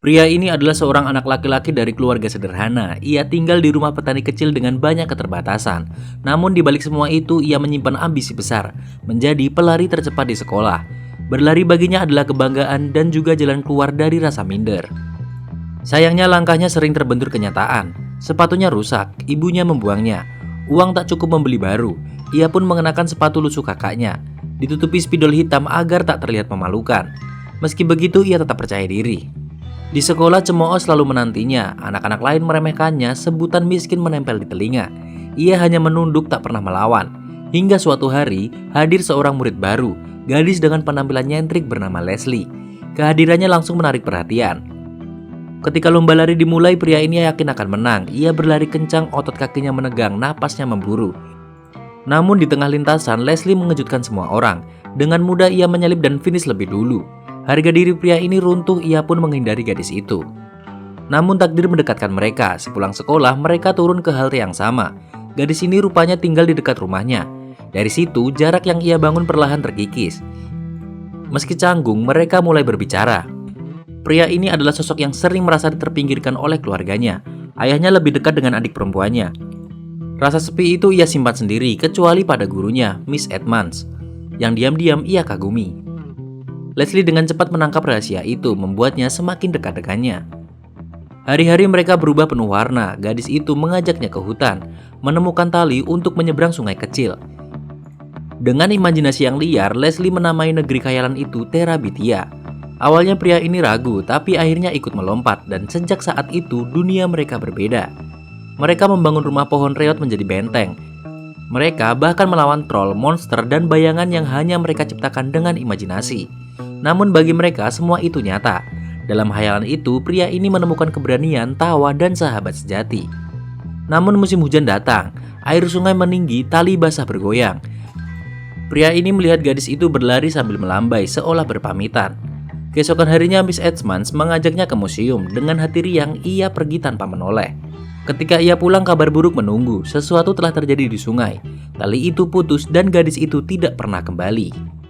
Pria ini adalah seorang anak laki-laki dari keluarga sederhana. Ia tinggal di rumah petani kecil dengan banyak keterbatasan. Namun di balik semua itu, ia menyimpan ambisi besar, menjadi pelari tercepat di sekolah. Berlari baginya adalah kebanggaan dan juga jalan keluar dari rasa minder. Sayangnya langkahnya sering terbentur kenyataan. Sepatunya rusak, ibunya membuangnya. Uang tak cukup membeli baru. Ia pun mengenakan sepatu lusuh kakaknya, ditutupi spidol hitam agar tak terlihat memalukan. Meski begitu, ia tetap percaya diri. Di sekolah cemooh selalu menantinya, anak-anak lain meremehkannya, sebutan miskin menempel di telinga. Ia hanya menunduk tak pernah melawan. Hingga suatu hari, hadir seorang murid baru, gadis dengan penampilan nyentrik bernama Leslie. Kehadirannya langsung menarik perhatian. Ketika lomba lari dimulai, pria ini yakin akan menang. Ia berlari kencang, otot kakinya menegang, napasnya memburu. Namun di tengah lintasan, Leslie mengejutkan semua orang. Dengan mudah ia menyalip dan finish lebih dulu. Harga diri pria ini runtuh, ia pun menghindari gadis itu. Namun takdir mendekatkan mereka. Sepulang sekolah, mereka turun ke halte yang sama. Gadis ini rupanya tinggal di dekat rumahnya. Dari situ, jarak yang ia bangun perlahan terkikis. Meski canggung, mereka mulai berbicara. Pria ini adalah sosok yang sering merasa terpinggirkan oleh keluarganya. Ayahnya lebih dekat dengan adik perempuannya. Rasa sepi itu ia simpan sendiri, kecuali pada gurunya, Miss Edmonds, yang diam-diam ia kagumi. Leslie dengan cepat menangkap rahasia itu, membuatnya semakin dekat dengannya. Hari-hari mereka berubah penuh warna. Gadis itu mengajaknya ke hutan, menemukan tali untuk menyeberang sungai kecil. Dengan imajinasi yang liar, Leslie menamai negeri khayalan itu Terabithia. Awalnya pria ini ragu, tapi akhirnya ikut melompat, dan sejak saat itu dunia mereka berbeda. Mereka membangun rumah pohon reot menjadi benteng. Mereka bahkan melawan troll, monster, dan bayangan yang hanya mereka ciptakan dengan imajinasi. Namun bagi mereka semua itu nyata. Dalam khayalan itu, pria ini menemukan keberanian, tawa, dan sahabat sejati. Namun musim hujan datang, air sungai meninggi, tali basah bergoyang. Pria ini melihat gadis itu berlari sambil melambai seolah berpamitan. Keesokan harinya Miss Edmonds mengajaknya ke museum. Dengan hati riang, ia pergi tanpa menoleh. Ketika ia pulang, kabar buruk menunggu. Sesuatu telah terjadi di sungai. Tali itu putus dan gadis itu tidak pernah kembali.